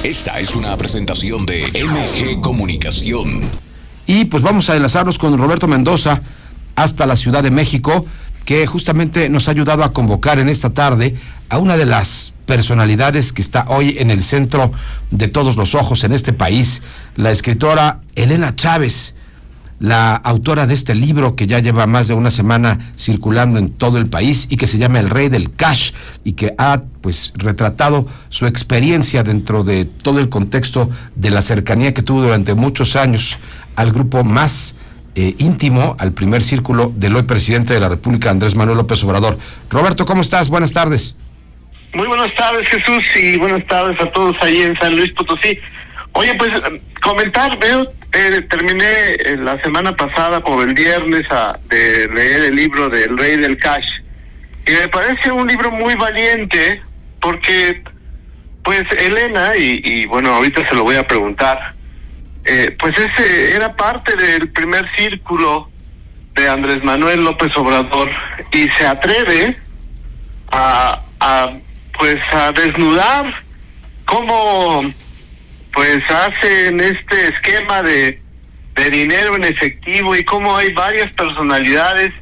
Esta es una presentación de MG Comunicación. Y pues vamos a enlazarnos con Roberto Mendoza hasta la Ciudad de México, que justamente nos ha ayudado a convocar en esta tarde a una de las personalidades que está hoy en el centro de todos los ojos en este país, la escritora Elena Chávez, la autora de este libro que ya lleva más de una semana circulando en todo el país y que se llama El Rey del Cash, y que ha pues retratado su experiencia dentro de todo el contexto de la cercanía que tuvo durante muchos años al grupo más íntimo, al primer círculo del hoy presidente de la República, Andrés Manuel López Obrador. Roberto, ¿cómo estás? Buenas tardes. Muy buenas tardes, Jesús, y buenas tardes a todos ahí en San Luis Potosí. Oye, pues comentar, terminé la semana pasada, como el viernes, de leer el libro de El Rey del Cash, y me parece un libro muy valiente, porque pues Elena, y bueno, ahorita se lo voy a preguntar, pues era parte del primer círculo de Andrés Manuel López Obrador, y se atreve a desnudar cómo pues hacen este esquema de dinero en efectivo, y cómo hay varias personalidades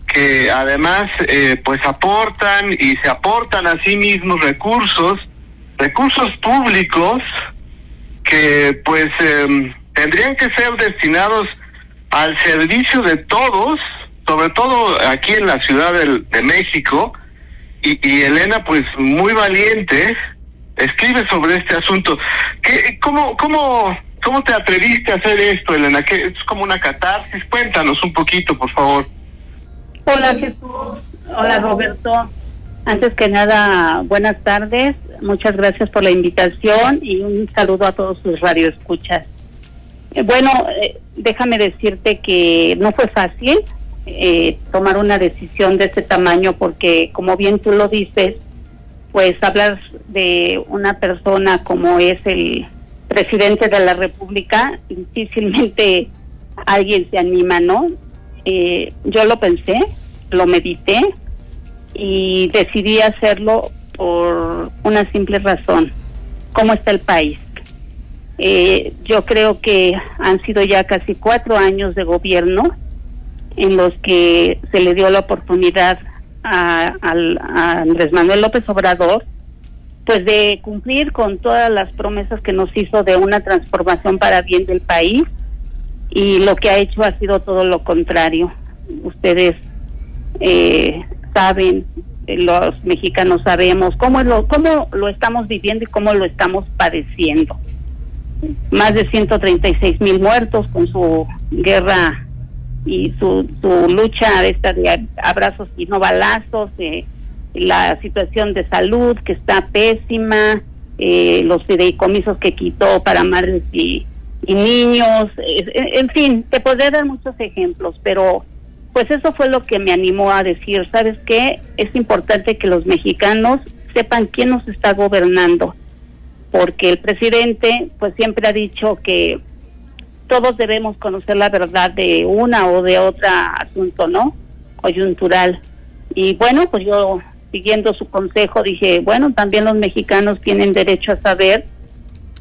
que además pues aportan y se aportan a sí mismos recursos públicos que pues tendrían que ser destinados al servicio de todos, sobre todo aquí en la Ciudad de México. Y Elena, pues muy valiente, escribe sobre este asunto. ¿Cómo te atreviste a hacer esto, Elena? ¿Que es como una catarsis? Cuéntanos un poquito, por favor. Hola, Jesús. Hola, Roberto. Antes que nada, buenas tardes. Muchas gracias por la invitación y un saludo a todos sus radioescuchas. Déjame decirte que no fue fácil tomar una decisión de este tamaño, porque como bien tú lo dices, pues hablar de una persona como es el presidente de la República, difícilmente alguien se anima, ¿no? Yo lo pensé, lo medité y decidí hacerlo por una simple razón: ¿cómo está el país? Yo creo que han sido ya casi 4 años de gobierno en los que se le dio la oportunidad a Andrés Manuel López Obrador, pues de cumplir con todas las promesas que nos hizo de una transformación para bien del país, y lo que ha hecho ha sido todo lo contrario. Ustedes saben, los mexicanos sabemos cómo lo estamos viviendo y cómo lo estamos padeciendo. Más de 136,000 muertos con su guerra y su lucha esta de abrazos y no balazos, la situación de salud que está pésima, los fideicomisos que quitó para madres y niños, en fin, te podré dar muchos ejemplos, pero pues eso fue lo que me animó a decir, ¿sabes qué? Es importante que los mexicanos sepan quién nos está gobernando, porque el presidente pues siempre ha dicho que todos debemos conocer la verdad de una o de otra asunto, ¿no? Coyuntural. Y bueno, pues yo, siguiendo su consejo, dije, bueno, también los mexicanos tienen derecho a saber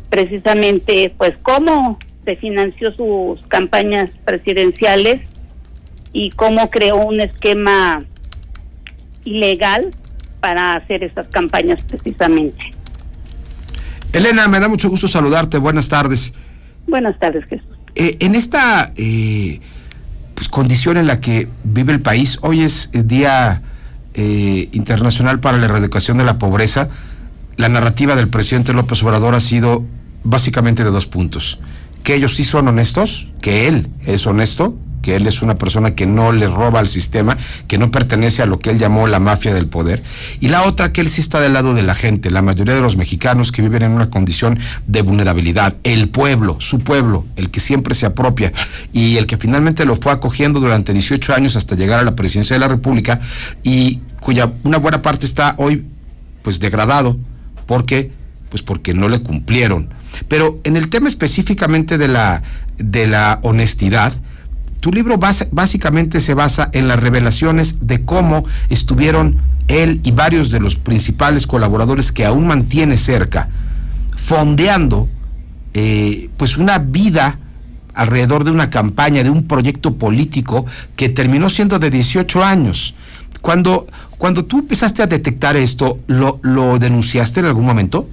precisamente pues cómo se financió sus campañas presidenciales y cómo creó un esquema ilegal para hacer esas campañas precisamente. Elena, me da mucho gusto saludarte. Buenas tardes. Buenas tardes, Jesús. En esta pues condición en la que vive el país, hoy es el Día Internacional para la Erradicación de la Pobreza. La narrativa del presidente López Obrador ha sido básicamente de 2 puntos: que ellos sí son honestos, que él es honesto, que él es una persona que no le roba al sistema, que no pertenece a lo que él llamó la mafia del poder, y la otra, que él sí está del lado de la gente, la mayoría de los mexicanos que viven en una condición de vulnerabilidad, el pueblo, su pueblo, el que siempre se apropia y el que finalmente lo fue acogiendo durante 18 años hasta llegar a la presidencia de la República, y cuya una buena parte está hoy pues degradado porque no le cumplieron. Pero en el tema específicamente de la honestidad, tu libro básicamente se basa en las revelaciones de cómo estuvieron él y varios de los principales colaboradores que aún mantiene cerca fondeando pues una vida alrededor de una campaña, de un proyecto político que terminó siendo de 18 años. Cuando tú empezaste a detectar esto, ¿lo denunciaste en algún momento?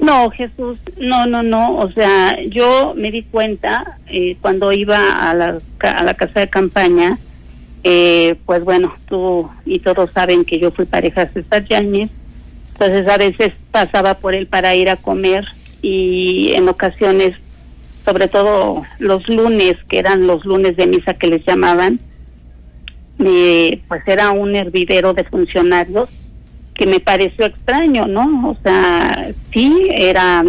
No, Jesús, no. O sea, yo me di cuenta cuando iba a la casa de campaña, pues bueno, tú y todos saben que yo fui pareja de César Yáñez, entonces a veces pasaba por él para ir a comer y en ocasiones, sobre todo los lunes, que eran los lunes de misa que les llamaban, pues era un hervidero de funcionarios que me pareció extraño, ¿no? O sea, sí, era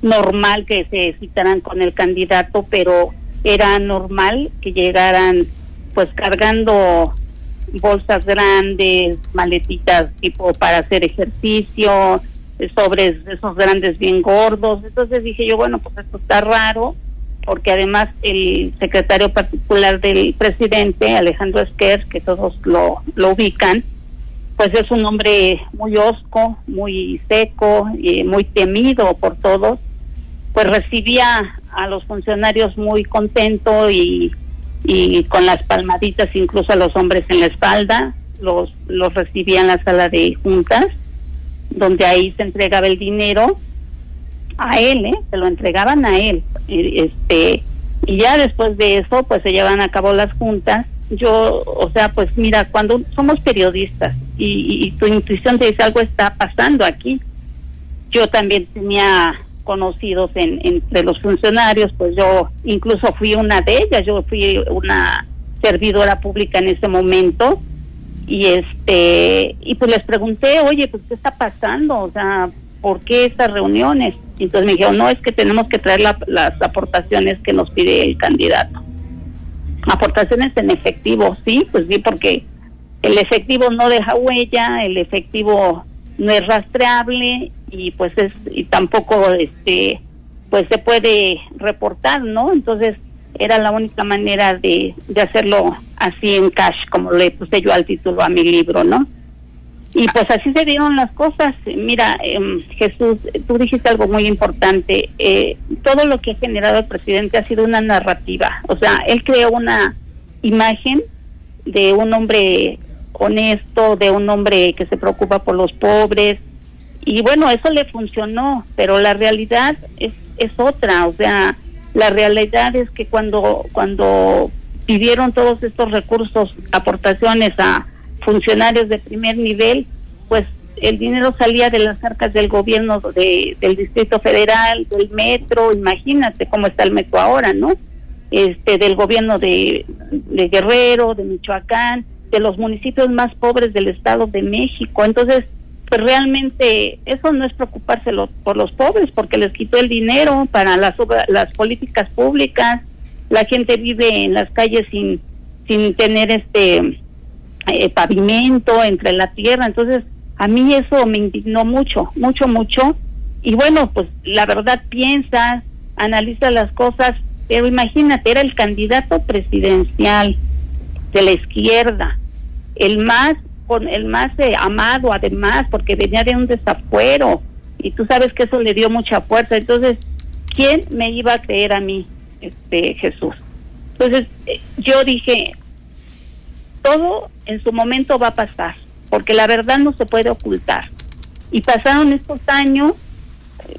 normal que se citaran con el candidato, pero era normal que llegaran pues cargando bolsas grandes, maletitas tipo para hacer ejercicio, sobres esos grandes bien gordos. Entonces dije yo, bueno, pues esto está raro, porque además el secretario particular del presidente, Alejandro Esquer, que todos lo ubican, pues es un hombre muy hosco, muy seco, muy temido por todos, pues recibía a los funcionarios muy contento y con las palmaditas incluso a los hombres en la espalda, los recibía en la sala de juntas, donde ahí se entregaba el dinero a él, se lo entregaban a él, y ya después de eso pues se llevan a cabo las juntas. Yo, o sea, pues mira, cuando somos periodistas y tu intuición te dice algo está pasando aquí. Yo también tenía conocidos entre los funcionarios, pues yo incluso fui una de ellas, yo fui una servidora pública en ese momento y pues les pregunté, oye, pues ¿qué está pasando? O sea, ¿por qué estas reuniones? Y entonces me dijeron, no, es que tenemos que traer las aportaciones que nos pide el candidato. Aportaciones en efectivo, sí, pues sí, porque el efectivo no deja huella, el efectivo no es rastreable y pues y tampoco pues se puede reportar, ¿no? Entonces era la única manera de hacerlo así en cash, como le puse yo al título a mi libro, ¿no? Y pues así se dieron las cosas. Mira, Jesús, tú dijiste algo muy importante. Todo lo que ha generado el presidente ha sido una narrativa. O sea, él creó una imagen de un hombre honesto, de un hombre que se preocupa por los pobres. Y bueno, eso le funcionó, pero la realidad es otra. O sea, la realidad es que cuando pidieron todos estos recursos, aportaciones a funcionarios de primer nivel, pues el dinero salía de las arcas del gobierno del Distrito Federal, del metro, imagínate cómo está el metro ahora, ¿no? Del gobierno de Guerrero, de Michoacán, de los municipios más pobres del Estado de México. Entonces, pues realmente eso no es preocuparse por los pobres, porque les quitó el dinero para las políticas públicas. La gente vive en las calles sin tener pavimento entre la tierra. Entonces a mí eso me indignó mucho. Y bueno, pues la verdad piensas, analizas las cosas, pero imagínate, era el candidato presidencial de la izquierda, el más amado además, porque venía de un desafuero y tú sabes que eso le dio mucha fuerza. Entonces, ¿quién me iba a creer a mí, Jesús? Entonces yo dije, todo en su momento va a pasar, porque la verdad no se puede ocultar. Y pasaron estos años,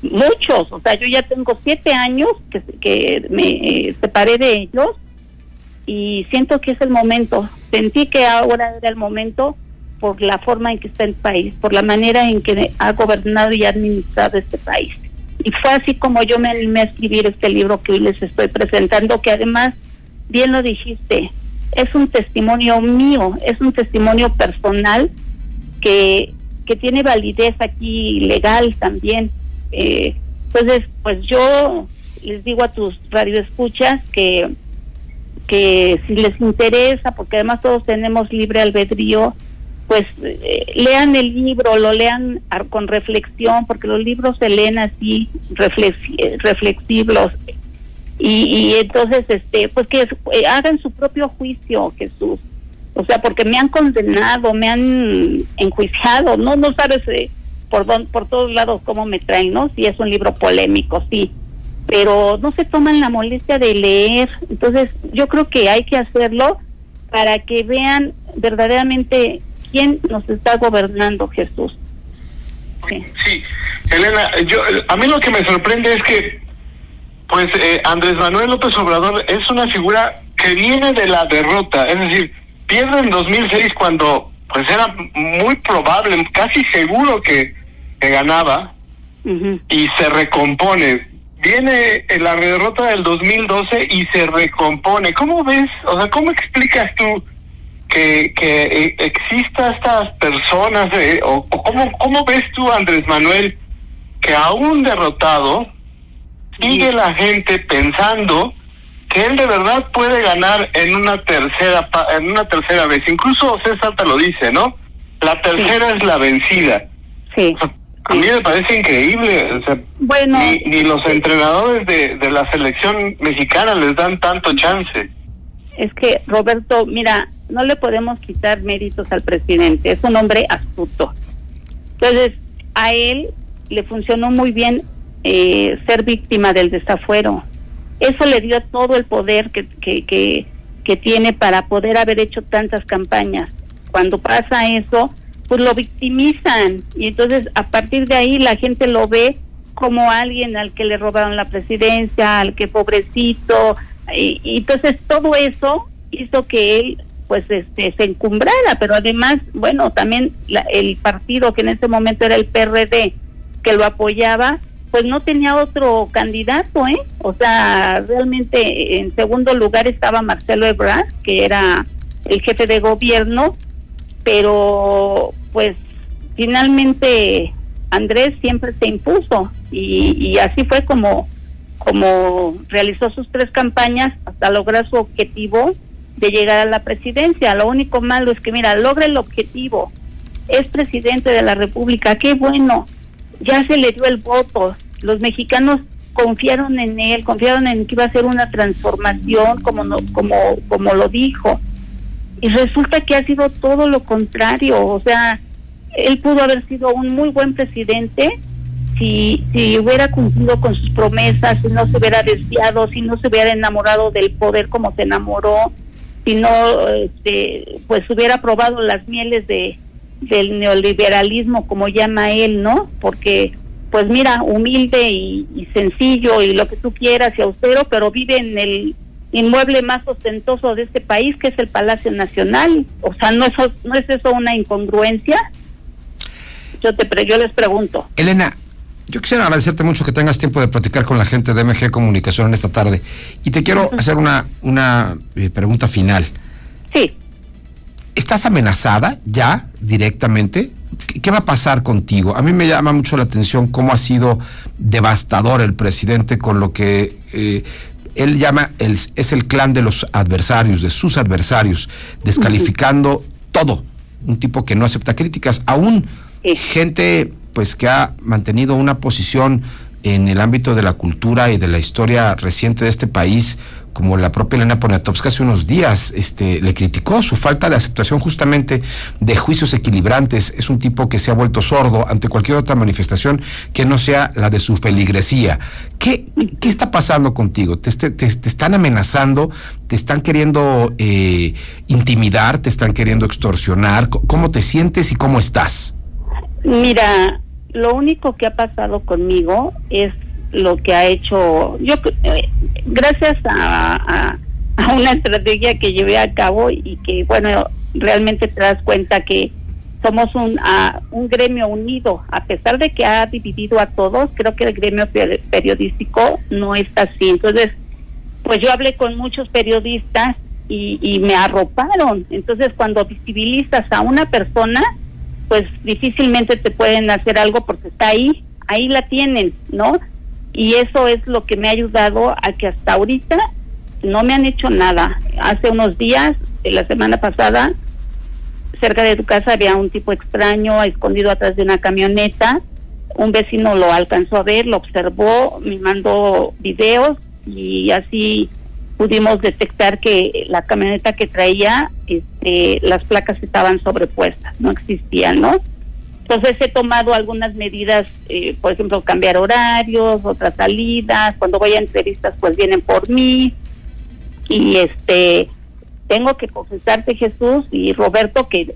muchos, o sea, yo ya tengo 7 años que me separé de ellos y siento que es el momento. Sentí que ahora era el momento por la forma en que está el país, por la manera en que ha gobernado y administrado este país. Y fue así como yo me animé a escribir este libro que hoy les estoy presentando, que además, bien lo dijiste, es un testimonio mío, es un testimonio personal que tiene validez aquí legal también. Entonces, pues yo les digo a tus radioescuchas que si les interesa, porque además todos tenemos libre albedrío, pues lean el libro, lo lean con reflexión, porque los libros se leen así, reflexivos. Y entonces, pues que hagan su propio juicio, Jesús. O sea, porque me han condenado, me han enjuiciado, no sabes por todos lados cómo me traen, ¿no? Sí, es un libro polémico, sí, pero no se toman la molestia de leer. Entonces yo creo que hay que hacerlo para que vean verdaderamente quién nos está gobernando, Jesús. Sí, Elena, a mí lo que me sorprende es que pues Andrés Manuel López Obrador es una figura que viene de la derrota, es decir, pierde en 2006 cuando pues era muy probable, casi seguro que ganaba, y se recompone. Viene en la derrota del 2012 y se recompone. ¿Cómo ves? O sea, ¿cómo explicas tú que exista estas personas, o cómo ves tú, Andrés Manuel, que aún derrotado sigue la gente pensando que él de verdad puede ganar en una tercera vez? Incluso César te lo dice, ¿no? La tercera es la vencida. Sí. O sea, a mí me parece increíble. O sea, bueno, ni los entrenadores de la selección mexicana les dan tanto chance. Es que, Roberto, mira, no le podemos quitar méritos al presidente, es un hombre astuto. Entonces, a él le funcionó muy bien ser víctima del desafuero. Eso le dio todo el poder que tiene para poder haber hecho tantas campañas. Cuando pasa eso, pues lo victimizan, y entonces a partir de ahí la gente lo ve como alguien al que le robaron la presidencia, al que pobrecito, y entonces todo eso hizo que él pues se encumbrara. Pero además, bueno, también el partido que en ese momento era el PRD, que lo apoyaba, pues no tenía otro candidato, o sea, realmente en segundo lugar estaba Marcelo Ebrard, que era el jefe de gobierno, pero pues finalmente Andrés siempre se impuso, y así fue como realizó sus 3 campañas hasta lograr su objetivo de llegar a la presidencia. Lo único malo es que, mira, logra el objetivo, es presidente de la República, qué bueno, ya se le dio el voto, los mexicanos confiaron en él, confiaron en que iba a ser una transformación como lo dijo, y resulta que ha sido todo lo contrario. O sea, él pudo haber sido un muy buen presidente si hubiera cumplido con sus promesas, si no se hubiera desviado, si no se hubiera enamorado del poder como se enamoró, si no pues hubiera probado las mieles del neoliberalismo, como llama él, ¿no? Porque pues mira, humilde y sencillo y lo que tú quieras y austero, pero vive en el inmueble más ostentoso de este país, que es el Palacio Nacional. O sea, ¿no es eso una incongruencia? Yo les pregunto. Elena, yo quisiera agradecerte mucho que tengas tiempo de platicar con la gente de MG Comunicación en esta tarde, y te quiero hacer una pregunta final. Sí. ¿Estás amenazada ya directamente? ¿Qué va a pasar contigo? A mí me llama mucho la atención cómo ha sido devastador el presidente con lo que él llama es el clan de los adversarios, de sus adversarios, descalificando todo. Un tipo que no acepta críticas, aún gente pues que ha mantenido una posición en el ámbito de la cultura y de la historia reciente de este país, como la propia Elena Poniatowska hace unos días, le criticó su falta de aceptación justamente de juicios equilibrantes. Es un tipo que se ha vuelto sordo ante cualquier otra manifestación que no sea la de su feligresía. ¿Qué está pasando contigo? ¿Te están amenazando? ¿Te están queriendo intimidar? ¿Te están queriendo extorsionar? ¿Cómo te sientes y cómo estás? Mira, lo único que ha pasado conmigo es lo que ha hecho yo, gracias a una estrategia que llevé a cabo, y que bueno, realmente te das cuenta que somos un gremio unido, a pesar de que ha dividido a todos. Creo que el gremio periodístico no está así. Entonces, pues yo hablé con muchos periodistas y me arroparon. Entonces, cuando visibilizas a una persona, pues difícilmente te pueden hacer algo, porque está ahí la tienen, ¿no? Y eso es lo que me ha ayudado a que hasta ahorita no me han hecho nada. Hace unos días, la semana pasada, cerca de tu casa había un tipo extraño escondido atrás de una camioneta. Un vecino lo alcanzó a ver, lo observó, me mandó videos, y así pudimos detectar que la camioneta que traía, las placas estaban sobrepuestas, no existían, ¿no? Entonces he tomado algunas medidas, por ejemplo, cambiar horarios, otras salidas. Cuando voy a entrevistas, pues vienen por mí. Y tengo que confesarte, Jesús y Roberto, que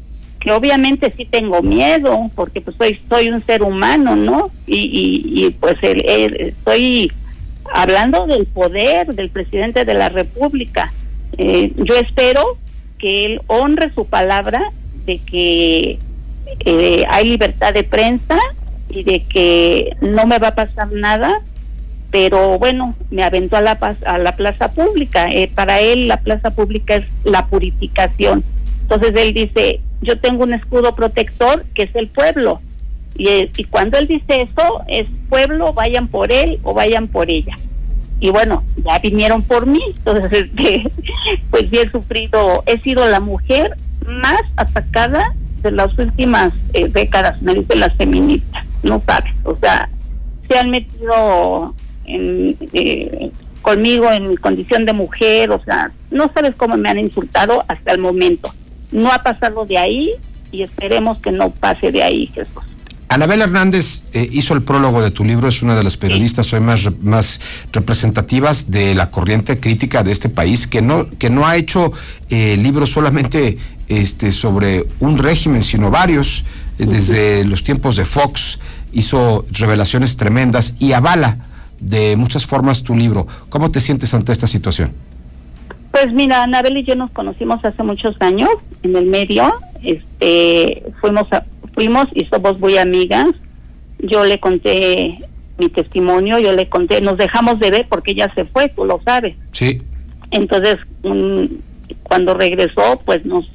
obviamente sí tengo miedo, porque pues soy un ser humano, ¿no? Y pues estoy hablando del poder del presidente de la República. Yo espero que él honre su palabra de que hay libertad de prensa y de que no me va a pasar nada, pero bueno, me aventó a la plaza pública. Para él la plaza pública es la purificación. Entonces él dice, yo tengo un escudo protector que es el pueblo, y cuando él dice eso, es pueblo, vayan por él o vayan por ella. Y bueno, ya vinieron por mí. Entonces pues sí he sido la mujer más atacada de las últimas décadas, me dicen las feministas, no sabes, o sea, se han metido conmigo en mi condición de mujer, o sea, no sabes cómo me han insultado hasta el momento. No ha pasado de ahí y esperemos que no pase de ahí, Jesús. Anabel Hernández hizo el prólogo de tu libro, es una de las periodistas hoy más representativas de la corriente crítica de este país, que no ha hecho libros solamente sobre un régimen, sino varios, desde los tiempos de Fox, hizo revelaciones tremendas y avala de muchas formas tu libro. ¿Cómo te sientes ante esta situación? Pues mira, Anabel y yo nos conocimos hace muchos años en el medio, fuimos y somos muy amigas. Yo le conté mi testimonio, nos dejamos de ver porque ella se fue, tú lo sabes. Sí. Entonces, cuando regresó, pues nos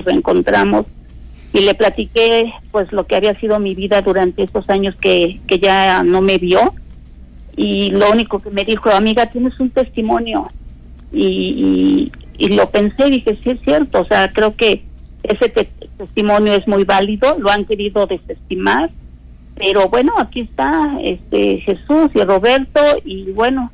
reencontramos y le platiqué pues lo que había sido mi vida durante estos años que ya no me vio, y lo único que me dijo, amiga, tienes un testimonio, y lo pensé y dije, sí es cierto, o sea, creo que ese testimonio es muy válido, lo han querido desestimar, pero bueno, aquí está Jesús y Roberto, y bueno,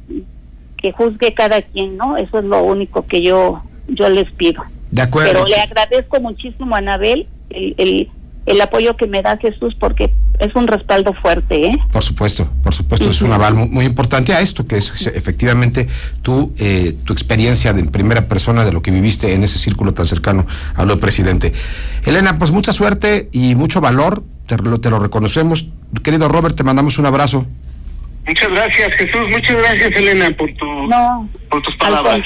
que juzgue cada quien, ¿no? Eso es lo único que yo les pido. De acuerdo. Pero le agradezco muchísimo a Anabel el apoyo que me da Jesús, porque es un respaldo fuerte, ¿eh? Por supuesto, es un aval muy importante a esto, que es efectivamente tu experiencia en primera persona de lo que viviste en ese círculo tan cercano a lo del presidente. Elena, pues mucha suerte y mucho valor, te lo reconocemos. Querido Robert, te mandamos un abrazo. Muchas gracias, Jesús, muchas gracias, Elena, por tus palabras.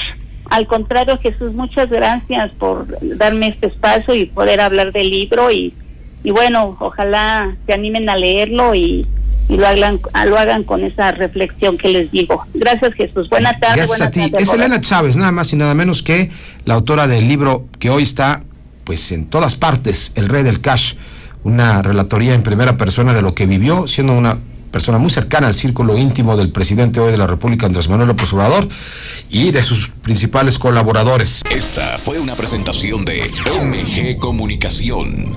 Al contrario, Jesús, muchas gracias por darme este espacio y poder hablar del libro, y bueno, ojalá se animen a leerlo y lo hagan con esa reflexión que les digo. Gracias, Jesús. Buenas tardes. Gracias a ti. Es Elena Chávez, nada más y nada menos que la autora del libro que hoy está pues en todas partes, El Rey del Cash, una relatoría en primera persona de lo que vivió, siendo una persona muy cercana al círculo íntimo del presidente hoy de la República, Andrés Manuel López Obrador, y de sus principales colaboradores. Esta fue una presentación de MG Comunicación.